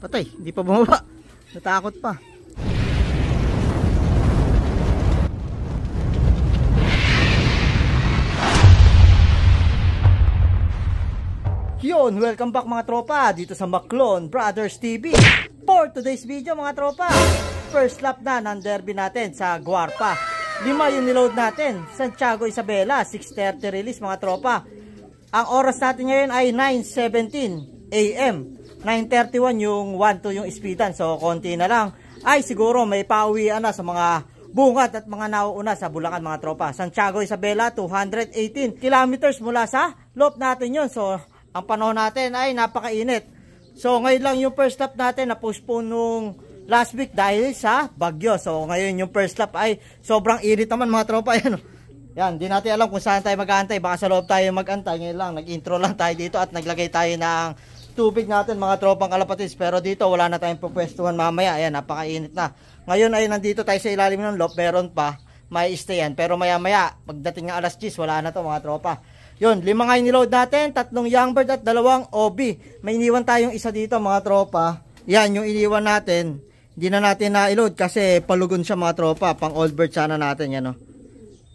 Patay, hindi pa bumaba. Natakot pa. Yun, welcome back mga tropa dito sa Maclon Brothers TV. For today's video mga tropa, first lap na ng derby natin sa Guarpa. 5 yung niload natin, Santiago Isabela, 6:30 release mga tropa. Ang oras natin ngayon ay 9:17 AM. 9:31 yung 1-2 yung speedan, so konti na lang ay siguro may pauwian na sa mga bungat at mga nauuna sa Bulacan mga tropa. Santiago Isabela, 218 kilometers mula sa loop natin yun, so ang panahon natin ay napakainit. So ngayon lang yung first lap natin na postpone nung last week dahil sa bagyo. So ngayon yung first lap ay sobrang init naman mga tropa. Yan, di natin alam kung saan tayo mag-aantay. Baka sa loob tayo mag-antay. Ngayon lang, nag-intro lang tayo dito at naglagay tayo ng tubig natin mga tropang kalapatis. Pero dito wala na tayong pupwestuhan mamaya. Ayan, napakainit na. Ngayon ay nandito tayo sa ilalim ng loop. Meron pa, may stay yan. Pero maya maya, pagdating ng alas 10, wala na to mga tropa. Yun, 5 nga yung niload natin, 3 Youngbird at 2 OB. May iniwan tayong isa dito mga tropa. Yan, yung iniwan natin, hindi na natin na-load kasi palugon siya mga tropa. Pang old bird sana natin yan, no?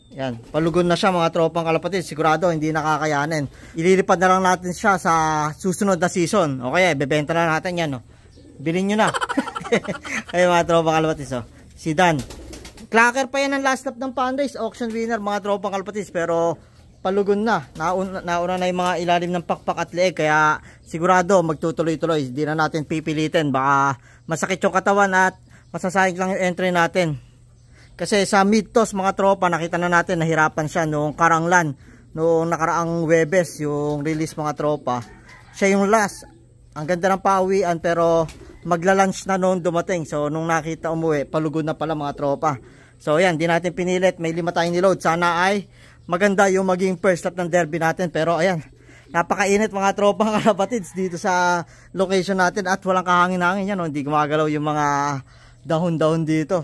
Yan, palugon na siya mga tropang kalapatid. Sigurado hindi nakakayanin. Ililipad na lang natin siya sa susunod na season. Okay, bebenta na natin yan, no? Bilhin nyo na. Ay mga tropang kalapatid, so. Si Dan. Clacker pa yan ang last lap ng Fundraise. Auction winner mga tropang kalapatid. Pero palugon na. Nauna na yung mga ilalim ng pakpak at leeg. Kaya sigurado magtutuloy-tuloy. Hindi na natin pipilitin. Baka masakit yung katawan at masasayang lang yung entry natin. Kasi sa mid-toss mga tropa, nakita na natin nahirapan siya noong Karanglan. Noong nakaraang Webes, yung release mga tropa. Siya yung last. Ang ganda ng pauwian pero magla-lunch na noon dumating. So nung nakita umuwi, palugod na pala mga tropa. So yan, di natin pinilit. May 5 tayong niload. Sana ay maganda yung maging first lap ng derby natin. Pero ayan, napakainit mga tropang kalapatids dito sa location natin. At walang kahangin-hangin yan, no? Hindi gumagalaw yung mga dahon-dahon dito.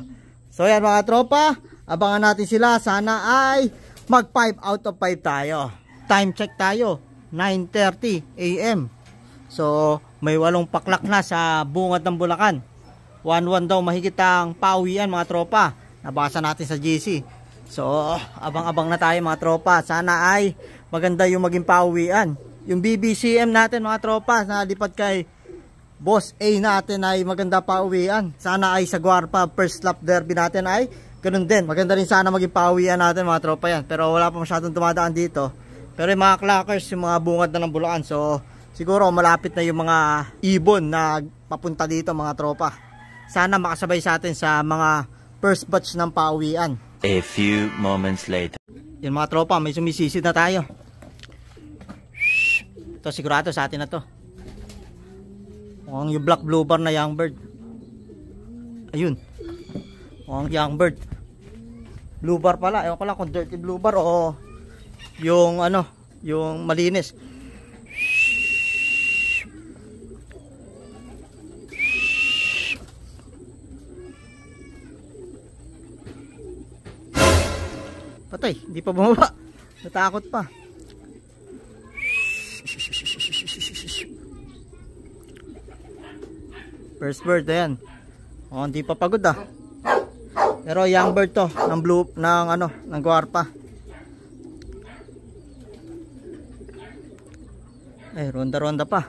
So yan mga tropa, abangan natin sila. Sana ay mag 5 out of 5 tayo. Time check tayo, 9:30 AM. So may 8 paklak na sa bungad ng Bulacan. 1-1 daw mahigit ang pauwian mga tropa. Nabasa natin sa GC. So abang-abang na tayo mga tropa. Sana ay maganda yung maging pauwian. Yung BBCM natin mga tropa na lipat kay Boss A natin ay maganda pauwian. Sana ay sa Guarpa first lap derby natin ay ganun din. Maganda rin sana maging pauwian natin mga tropa yan. Pero wala pa masyadong dumadaan dito. Pero yung mga clackers, yung mga bungad na ng Bulacan. So siguro malapit na yung mga ibon na papunta dito mga tropa. Sana makasabay sa atin sa mga first batch ng pauwian. A few moments later. Yan mga tropa, may sumisisid na tayo. Ito sigurado sa atin na to. Mukhang yung black blue bar na Youngbird. Ayun. Mukhang Youngbird. Blue bar pala. Ewan ko lang kung dirty blue bar o yung ano, yung malinis. Patay, hindi pa bumaba. Natakot pa. First bird, ayan. Oh, hindi pa pagod ah. Pero young bird to, ng blue, ng ano, ng Guarpa. Ay, ronda-ronda pa.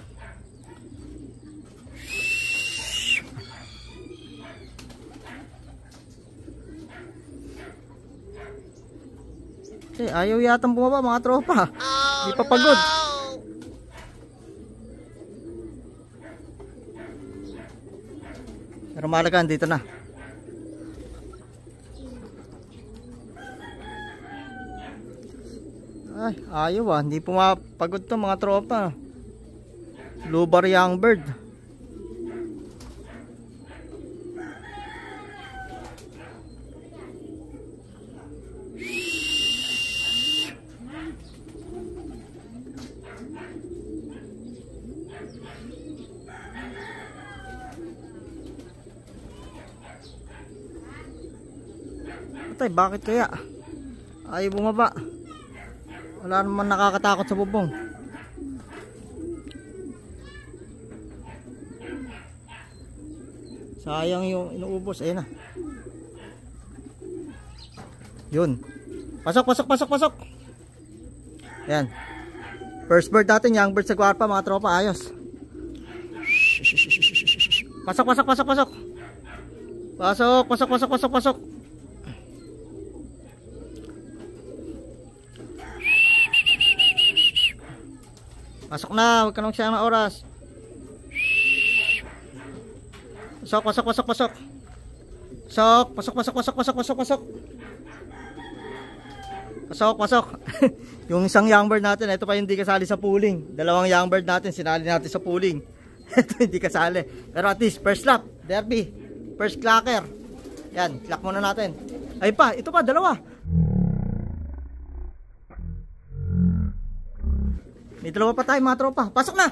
Eh, ayaw yatang bumaba mga tropa. Hindi pa pagod. Pero mahalaga dito na. Ay, ayaw ah. Hindi pumapagod to mga tropa. Blue bar Youngbird. Patay, bakit kaya? Ayaw bumaba. Wala naman nakakatakot sa bubong. Sayang yung inuubos. Ayun na. Yun. Pasok. Ayan. First bird natin, young bird sa Guarpa mga tropa. Ayos. Pasok. Pasok na, huwag ka nang siyang ng oras. Pasok. Yung isang young bird natin, ito pa hindi kasali sa pooling. Dalawang young bird natin, sinali natin sa pooling. Ito hindi kasali. Pero at least, first lap, derby, first clacker. Yan, clock muna natin. Ay pa, ito pa, dalawa. May dalawa pa tayo mga tropa. Pasok na!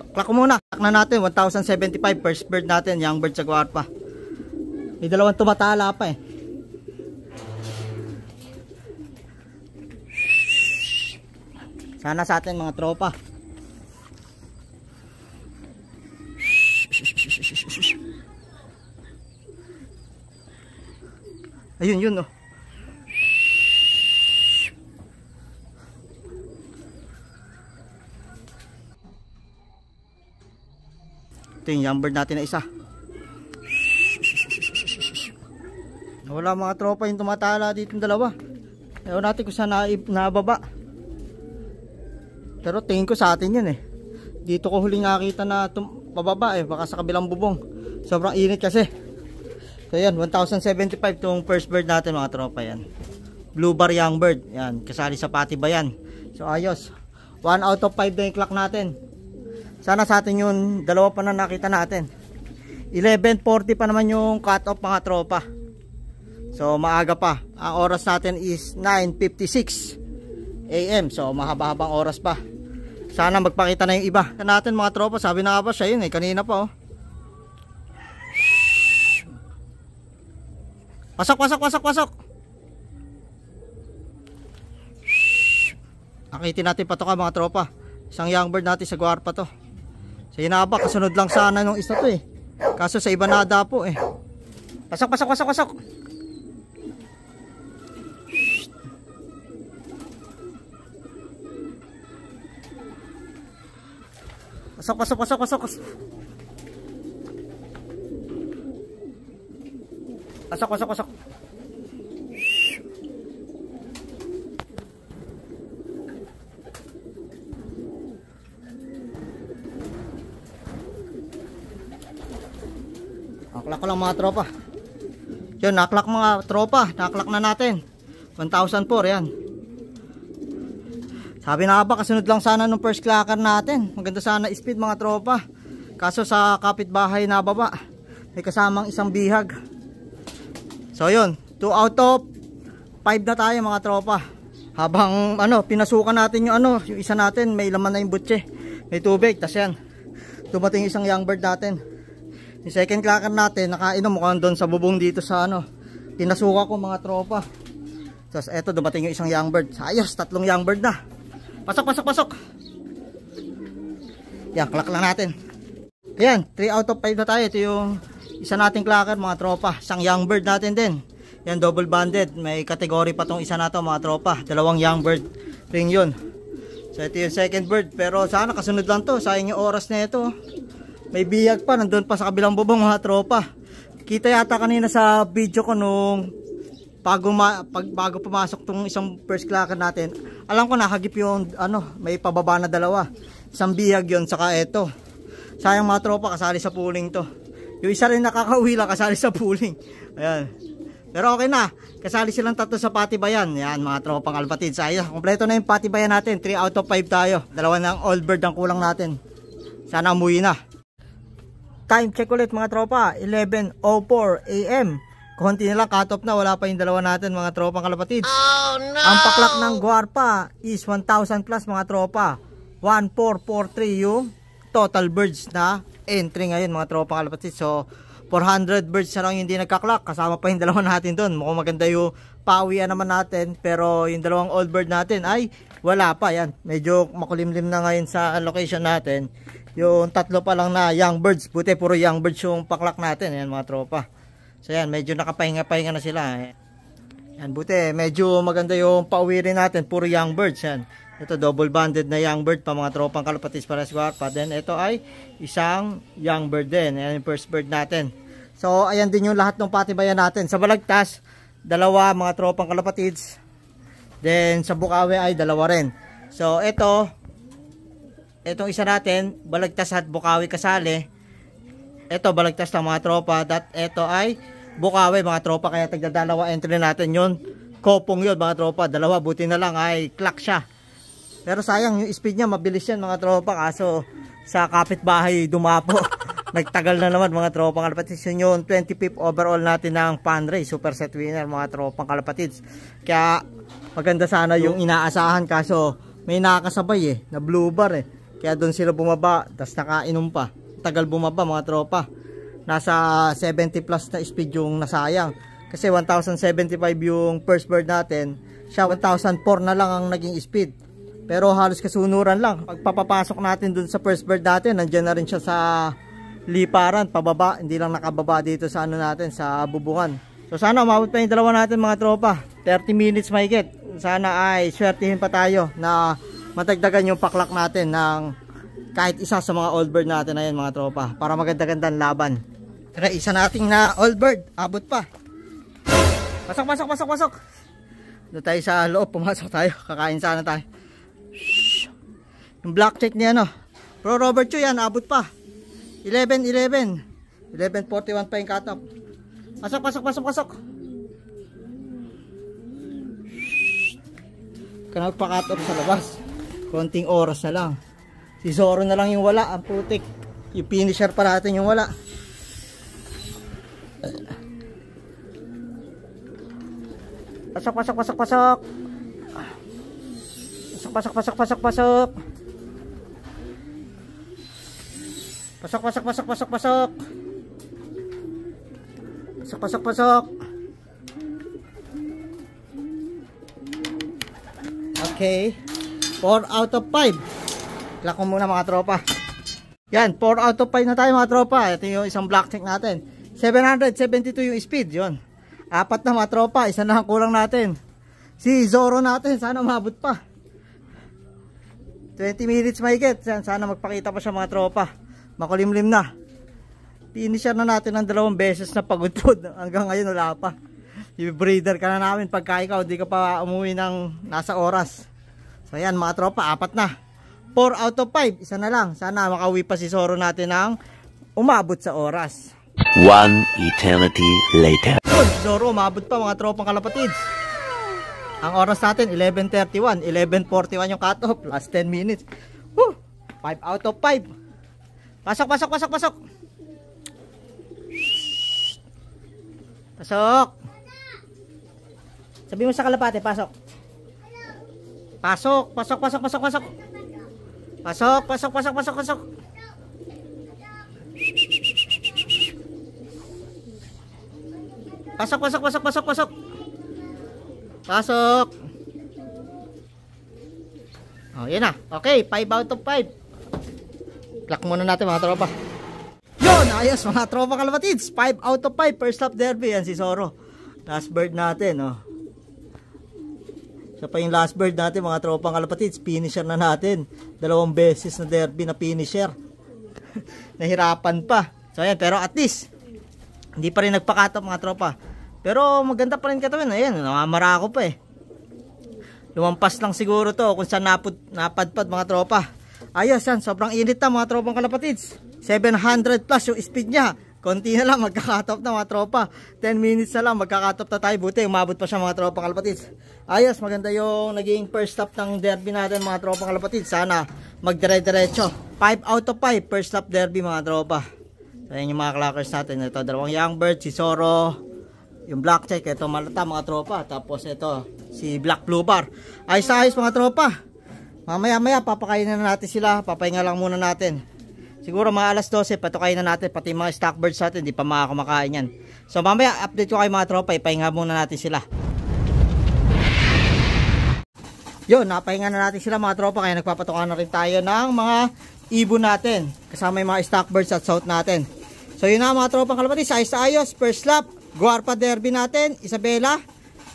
Clock ko muna. Clock na natin, 1,075 first bird natin, young bird sa Guarpa. May dalawang tumatala pa eh. Sana sa atin mga tropa. Ayun yun oh. Ito yung young bird natin na isa. Wala mga tropa yung tumatala dito yung dalawa. Ewan natin kung saan nababa. Pero tingin ko sa atin yun eh. Dito ko huling nakita na pababa eh. Baka sa kabilang bubong. Sobrang init kasi. So yan, 1,075 itong first bird natin mga tropa yan. Blue bar young bird. Yan, kasali sa Patibayan. So ayos. 1 out of 5 na yung clock natin. Sana sa atin yung dalawa pa na nakita natin. 11:40 pa naman yung cut off mga tropa. So maaga pa. Ang oras natin is 9:56 AM. So mahaba-habang oras pa. Sana magpakita na yung iba natin mga tropa. Sabi na nga ba siya yun eh, kanina pa oh. Pasok. Akitin natin pa to ka mga tropa. Isang young bird natin sa Guarpa to. Sa Inaba, kasunod lang sana nung isa to eh. Kaso sa iba nada po eh. Pasok. Pasok. Naklak ko lang mga tropa. Yun, naklak mga tropa. Naklak na natin 1,004 yan. Sabi na ba, kasunod lang sana nung first clacker natin. Maganda sana speed mga tropa. Kaso sa kapitbahay na baba, may kasamang isang bihag. So yun, 2 out of 5 na tayo mga tropa. Habang pinasukan natin yung yung isa natin, may laman na yung butse. May tubig, tas yan. Dumating isang young bird natin. Yung second clacker natin, nakainom mukhang doon sa bubong dito sa pinasuka ko mga tropa. Tapos eto, dumating yung isang young bird. Ayos, 3 young bird na. Pasok. Yan, clock lang natin. Ayan, 3 out of 5 na tayo. Ito yung isa nating clacker mga tropa. Isang young bird natin din. Yan, double banded. May category pa tong isa na to mga tropa. 2 young bird ring yun. So ito yung second bird. Pero sana kasunod lang to. Sayang yung oras na ito. May biyag pa. Nandun pa sa kabilang bubong mga tropa. Kita yata kanina sa video ko nung bago pumasok tong isang first clacker natin. Alam ko nakagip yung may pababa na 2. Isang bihag yun saka ito. Sayang mga tropa, kasali sa pooling to. Yung isa rin nakakauwi lang, kasali sa pooling. Ayan. Pero okay na. Kasali silang 3 sa Patibayan. Yan mga tropang Albatid. Sayang, kompleto na yung Patibayan natin. 3 out of 5 tayo. 2 ng old bird ang kulang natin. Sana umuwi na. Time check ulit mga tropa. 11:04 AM. Konti na lang, cut off na. Wala pa yung 2 natin mga tropang Kalapatid. Oh, no! Ang paklak ng Guarpa is 1,000 plus mga tropa. 1,443 yung total birds na entry ngayon mga tropang Kalapatid. So 400 birds na lang hindi nagkaklak. Kasama pa yung 2 natin doon. Mukhang maganda yung pawian naman natin. Pero yung 2 old bird natin ay wala pa yan. Medyo makulimlim na ngayon sa location natin. Yung tatlo pa lang na young birds. Buti puro young birds yung paklak natin. Ayan mga tropa. So yan, medyo nakapahinga-pahinga na sila. Yan, buti medyo maganda yung pauwi rin natin. Puro young birds yan. Ito double banded na young bird pa mga tropang Kalapatids Pares Guarpa. Then ito ay isang young bird din. Ayan yung first bird natin. So ayan din yung lahat ng patibayan natin. Sa Balagtas, dalawa mga tropang Kalapatids. Then sa Bukawi ay dalawa rin. So itong isa natin, Balagtas at Bukawi kasali. Ito Balagtas ng mga tropa. Ito ay Bukawi mga tropa. Kaya tagdadalawa entry natin yun. Kopong yun mga tropa. Dalawa, buti na lang ay clock siya. Pero sayang yung speed niya, mabilis yan mga tropa. Kaso sa kapitbahay dumapo. Nagtagal na naman mga tropang Kalapatids. Yun yung 25th overall natin ng Panray Super Set Winner mga tropang Kalapatids. Kaya maganda sana yung inaasahan. Kaso may nakakasabay na blue bar Kaya doon sila bumaba. Tapos nakainom pa. Tagal bumaba mga tropa. Nasa 70 plus na speed yung nasayang. Kasi 1075 yung first bird natin. Siya 1004 na lang ang naging speed. Pero halos kasunuran lang. Pagpapapasok natin dun sa first bird natin, nandiyan na rin siya sa liparan, pababa. Hindi lang nakababa dito sa ano natin, sa bubungan. So sana umabot pa yung dalawa natin mga tropa. 30 minutes mahigit. Sana ay swertihin pa tayo na matagdagan yung paklak natin ng kahit isa sa mga old bird natin na yan mga tropa. Para maganda-gandang laban. Tara, isa nating na old bird. Abot pa. Pasok, pasok, pasok, pasok. Doon tayo sa loob. Pumasok tayo. Kakain sana tayo. Yung black check niya Pro Robert Chu yan. Abot pa. 11:41 pa yung cut off. Pasok, pasok, pasok, pasok. Kanag pa cut off sa labas. Konting oras na lang. Si Zoro na lang yung wala. Ang putik. Yung finisher pa natin yung wala. Pasok, pasok, pasok, pasok. Pasok, pasok, pasok, pasok, pasok. Pasok, pasok, pasok, pasok, pasok. Pasok, pasok, pasok. Okay. 4 out of 5. Clock ko muna mga tropa. Yan, 4 out of 5 na tayo mga tropa. Ito yung isang black check natin. 772 yung speed, yon. 4 na mga tropa, isa na ang kulang natin. Si Zoro natin, sana umabot pa. 20 minutes mahigit. Sana magpakita pa siya mga tropa. Makulimlim na. Finisher na natin ng 2 beses na pagudpod. Hanggang ngayon wala pa. I-breeder ka na namin pagka ikaw hindi ka pa umuwi ng nasa oras. So yan mga tropa, 4 na. 4 out of 5, isa na lang. Sana makauwi pa si Zoro natin ng umabot sa oras. 1 eternity later. Zoro umabot pa mga tropang Kalapatids. Ang oras natin 11:31, 11:41 yung cut off, last 10 minutes. 5 out of 5. Pasok, pasok, pasok, pasok. Pasok. Sabi mo sa kalapate, pasok. Pasok, pasok, pasok, pasok, pasok. Pasok, pasok, pasok, pasok, pasok. Pasok, pasok, pasok, pasok, pasok. Pasok. Oh, yan na. Okay, 5 out of 5. Clock muna natin mga tropa. Yun, ayos mga tropa Kalapatids. 5 out of 5. First lap derby. Yan si Zoro. Last bird natin, Siya pa yung last bird natin mga tropang Kalapatids. Finisher na natin. 2 beses na derby na finisher. Nahirapan pa. So ayan, pero at least hindi pa rin nagpakatap mga tropa. Pero maganda pa rin katawin. Ayan, namamara ako pa Lumampas lang siguro to kung saan napadpad mga tropa. Ayos yan, sobrang init na mga tropang Kalapatids. 700 plus yung speed niya. Konti na lang, magkakatop na mga tropa. 10 minutes na lang, magkakatop na tayo. Buti, umabot pa siya mga tropang Kalapatids. Ayos, maganda yung naging first stop ng derby natin mga tropang Kalapatids. Sana magdire-diretso. 5 out of 5, first stop derby mga tropa. So yan yung mga clockers natin. Ito, 2 young bird, si Zoro. Yung black check, ito malata mga tropa. Tapos ito, si black blue bar. Ayos na ayos mga tropa. Mamaya papakainin na natin sila. Papahinga lang muna natin. Siguro mga alas 12 patukain na natin. Pati mga stock birds natin, hindi pa makakumakain yan. So mamaya update ko kayo mga tropa. Ipahinga muna natin sila. Yun, napahinga na natin sila mga tropa, kaya nagpapatukan na rin tayo ng mga ibon natin. Kasama yung mga stockbirds at south natin. So yun na mga tropa kalapati, ayos na ayos. First lap, Guarpa Derby natin, Isabela.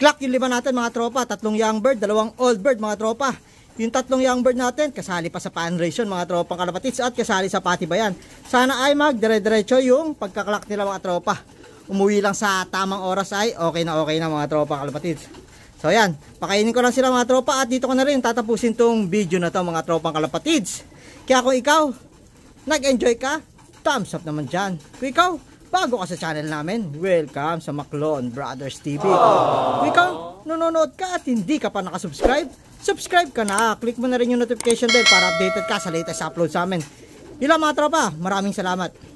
Clock yung 5 natin mga tropa, 3 young bird, 2 old bird mga tropa. Yung 3 young bird natin, kasali pa sa pan race yun mga tropang kalapatids at kasali sa patibayan. Sana ay magdire-diretso yung pagkaklak nila mga tropa. Umuwi lang sa tamang oras ay okay na mga tropang kalapatids. So yan, pakainin ko lang sila mga tropa at dito ko na rin tatapusin tong video na to mga tropang kalapatids. Kaya kung ikaw, nag-enjoy ka, thumbs up naman dyan. Kung ikaw, bago ka sa channel namin, welcome sa Maclon Brothers TV. Kung ikaw, nanonood ka at hindi ka pa nakasubscribe, subscribe ka na. Click mo na rin yung notification bell para updated ka sa latest upload sa amin. Yun lang mga tropa, maraming salamat.